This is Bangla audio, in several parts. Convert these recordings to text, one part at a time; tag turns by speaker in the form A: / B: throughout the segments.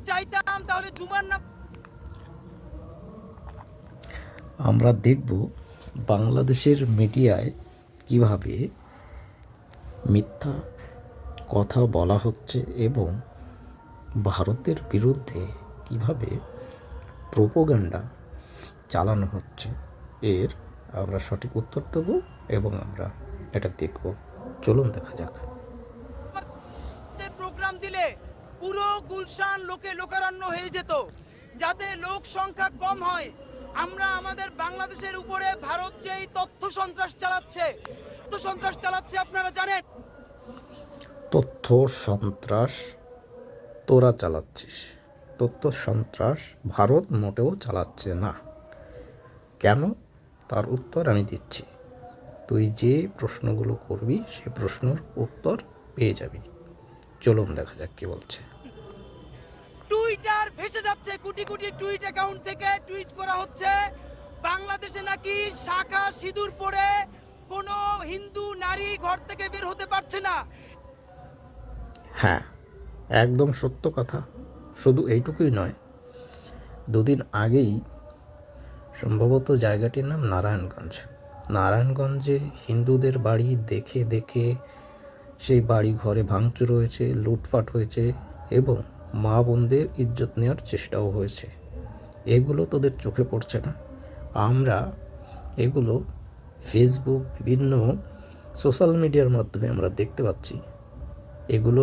A: চাইতাম তাহলে জুমার নাম।
B: আমরা দেখব বাংলাদেশের মিডিয়ায় কিভাবে মিথ্যা কথা বলা হচ্ছে এবং ভারতের বিরুদ্ধে কিভাবে প্রোপাগান্ডা চালানো হচ্ছে। এর আমরা সঠিক উত্তর দেব এবং আমরা এটা দেখব। চলুন দেখা যাক।
A: প্রোগ্রাম দিলে পুরো গুলশান লোকারণ্য হয়ে যেত, যাতে লোক সংখ্যা কম হয়। আমরা আমাদের বাংলাদেশের উপরে ভারত যে তথ্য সন্ত্রাস চালাচ্ছে আপনারা জানেন।
B: তথ্য সন্ত্রাস তোরা চালাচ্ছিস। তথ্য সন্ত্রাস ভারত মোটেও চালাচ্ছে না। কেন? তার উত্তর আমি দিচ্ছি। তুই যে প্রশ্নগুলো করবি সে প্রশ্নের উত্তর পেয়ে যাবি। চলুন দেখা যাক কি বলছে।
A: টুইটার ভেসে যাচ্ছে, কোটি কোটি টুইট অ্যাকাউন্ট থেকে টুইট করা হচ্ছে বাংলাদেশে নাকি শাখা সিঁদুর পরে কোনো হিন্দু নারী ঘর থেকে বের হতে পারছে না।
B: হ্যাঁ, একদম সত্য কথা। শুধু এইটুকুই নয়, দুদিন আগেই সম্ভবত জায়গাটির নাম নারায়ণগঞ্জে হিন্দুদের বাড়ি দেখে সেই বাড়ি ঘরে ভাঙচুর হয়েছে, লুটপাট হয়েছে এবং মা বোনদের ইজ্জত নেওয়ার চেষ্টাও হয়েছে। এগুলো তোদের চোখে পড়ছে না? আমরা এগুলো ফেসবুক, বিভিন্ন সোশ্যাল মিডিয়ার মাধ্যমে আমরা দেখতে পাচ্ছি। এগুলো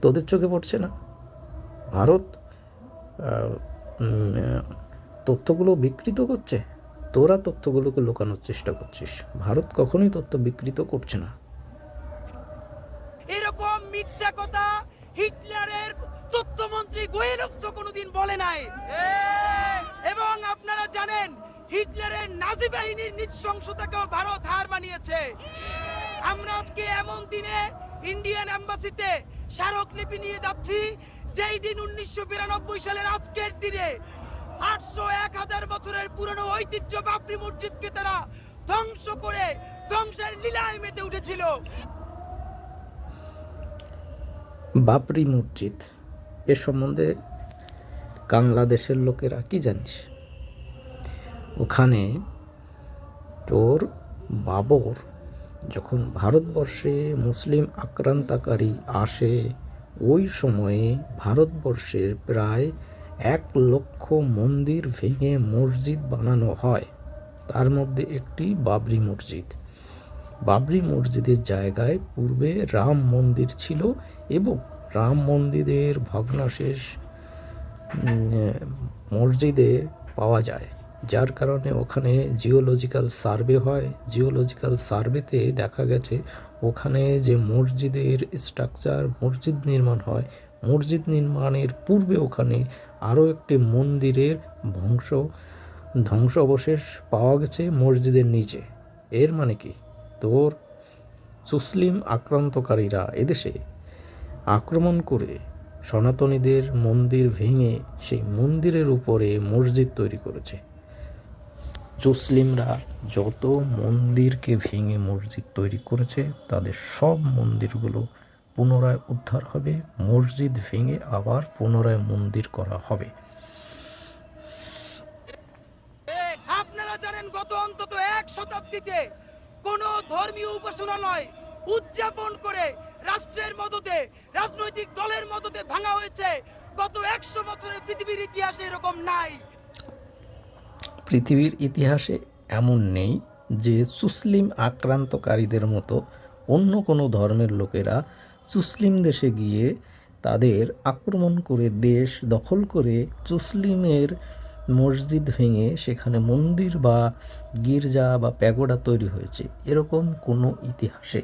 B: তোদের চোখে পড়ছে না? ভারত তথ্যগুলো বিকৃত করছে, তোরা তথ্যগুলোকে লুকানোর চেষ্টা করছিস। ভারত কখনোই তথ্য বিকৃত করছে না।
A: এরকম মিথ্যা কথা হিটলারের তথ্যমন্ত্রী গোয়েলভস কোনোদিন বলে নাই। এবং আপনারা জানেন হিটলারের নাজি বাহিনীর নৃশংসতাকেও ভারত হার মানিয়েছে। আমরা আজকে এমন দিনে ইন্ডিয়ান এম্বাসিতে স্মারকলিপি নিয়ে যাচ্ছি, যেই দিন 1992 সালের আজকের দিনে 800-1000 বছরের পুরনো ঐতিহ্য বাবরি মসজিদকে তারা ধ্বংস করে ধ্বংসের লীলায় মেতে উঠেছিল।
B: বাবরি মসজিদ এ সম্বন্ধে বাংলাদেশের লোকেরা কি জানিস? ওখানে তোর বাবর যখন ভারতবর্ষে মুসলিম আক্রান্তকারী আসে, ওই সময়ে ভারতবর্ষের প্রায় 1 লক্ষ মন্দির ভেঙে মসজিদ বানানো হয়। তার মধ্যে একটি বাবরি মসজিদ। বাবরি মসজিদের জায়গায় পূর্বে রাম মন্দির ছিল এবং রাম মন্দিরের ভগ্নাশেষ মসজিদে পাওয়া যায়, যার কারণে ওখানে জিওলজিক্যাল সার্ভে হয়। জিওলজিক্যাল সার্ভেতে দেখা গেছে ওখানে যে মসজিদের স্ট্রাকচার, মসজিদ নির্মাণ হয়, মসজিদ নির্মাণের পূর্বে ওখানে আরও একটি মন্দিরের ধ্বংসাবশেষ পাওয়া গেছে মসজিদের নিচে। এর মানে কি? তোর মুসলিম আক্রান্তকারীরা এদেশে আক্রমণ করে সনাতনীদের মন্দির ভেঙে সেই মন্দিরের উপরে মসজিদ তৈরি করেছে। মুসলিমরা যত মন্দিরকে ভেঙে মসজিদ তৈরি করেছে, তাদের সব মন্দিরগুলো পুনরায় উদ্ধার হবে, মসজিদ ভেঙে আবার পুনরায় মন্দির করা হবে।
A: আপনারা জানেন গত অন্তত 1 শতাব্দীতে কোন ধর্মীয় উপাসনালয় উদযাপন করে রাষ্ট্রের মদতে, রাজনৈতিক দলের মদতে ভাঙা হয়েছে গত 100 বছরে পৃথিবীর ইতিহাসে এরকম নাই।
B: পৃথিবীর ইতিহাসে এমন নেই যে মুসলিম আক্রান্তকারীদের মতো অন্য কোনো ধর্মের লোকেরা মুসলিম দেশে গিয়ে তাদের আক্রমণ করে দেশ দখল করে মুসলিমের মসজিদ ভেঙে সেখানে মন্দির বা গির্জা বা প্যাগোডা তৈরি হয়েছে। এরকম কোনো ইতিহাসে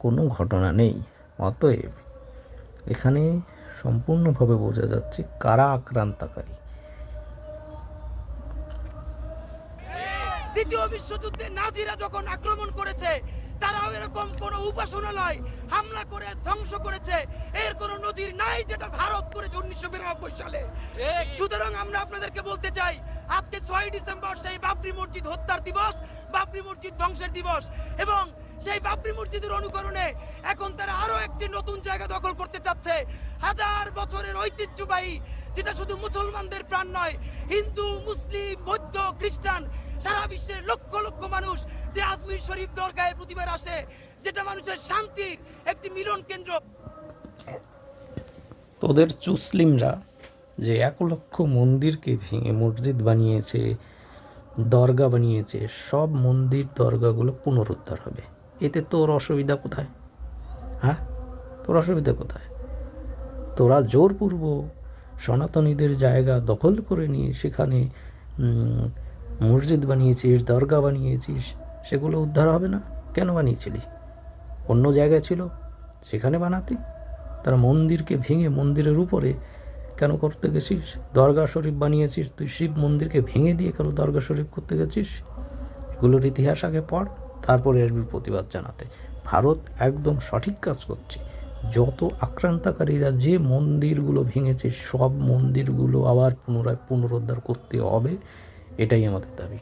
B: কোনো ঘটনা নেই। অতএব এখানে সম্পূর্ণভাবে বোঝা যাচ্ছে কারা আক্রান্তকারী।
A: দ্বিতীয় বিশ্বযুদ্ধে নাজিরা যখন আক্রমণ করেছে, তারাও এরকম কোন উপাসনালয় হামলা করে ধ্বংস করেছে, এর কোনো নজির নাই যেটা ভারত করেছে 1992 সালে। সুতরাং আমরা আপনাদেরকে বলতে চাই, আজকে 6 ডিসেম্বর সেই বাবরি মসজিদ হত্যার দিবস, বাবরি মসজিদ ধ্বংসের দিবস, এবং সেই বাবরি মসজিদের অনুকরণে এখন তারা আরো একটি নতুন জায়গা দখল করতে চাচ্ছে। হাজার বছরের ঐতিহ্যবাহী, যেটা শুধু মুসলমানদের প্রাণ নয়, হিন্দু, মুসলিম, বৌদ্ধ, খ্রিস্টান, সারা বিশ্বের লক্ষ লক্ষ মানুষ যে আজমির শরীফ দরগায় প্রতিবার আসে, যেটা মানুষের শান্তির একটি মিলন কেন্দ্র।
B: তোদের চুসলিমরা যে 1 লক্ষ মন্দিরকে ভেঙে মসজিদ বানিয়েছে, দরগা বানিয়েছে, সব মন্দির দরগাগুলো পুনরুদ্ধার হবে। এতে তোর অসুবিধা কোথায়? হ্যাঁ, তোর অসুবিধা কোথায়? তোরা জোরপূর্বক সনাতনীদের জায়গা দখল করে নিয়ে সেখানে মসজিদ বানিয়েছিস, দরগা বানিয়েছিস, সেগুলো উদ্ধার হবে না? কেন বানিয়েছিলি? অন্য জায়গায় ছিল, সেখানে বানাতি। তারা মন্দিরকে ভেঙে মন্দিরের উপরে কেন করতে গেছিস? দরগা শরীফ বানিয়েছিস, তুই শিব মন্দিরকে ভেঙে দিয়ে কেন দরগা শরীফ করতে গেছিস? এগুলোর ইতিহাস আগে পড়, তারপরে আসবি প্রতিবাদ জানাতে। ভারত একদম সঠিক কাজ করছে। যত আক্রান্তকারীরা যে মন্দিরগুলো ভেঙেছে, সব মন্দিরগুলো আবার পুনরায় পুনরুদ্ধার করতে হবে, এটাই আমাদের দাবি।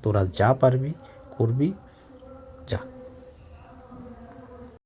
B: তোরা যা পারবি করবি, যা।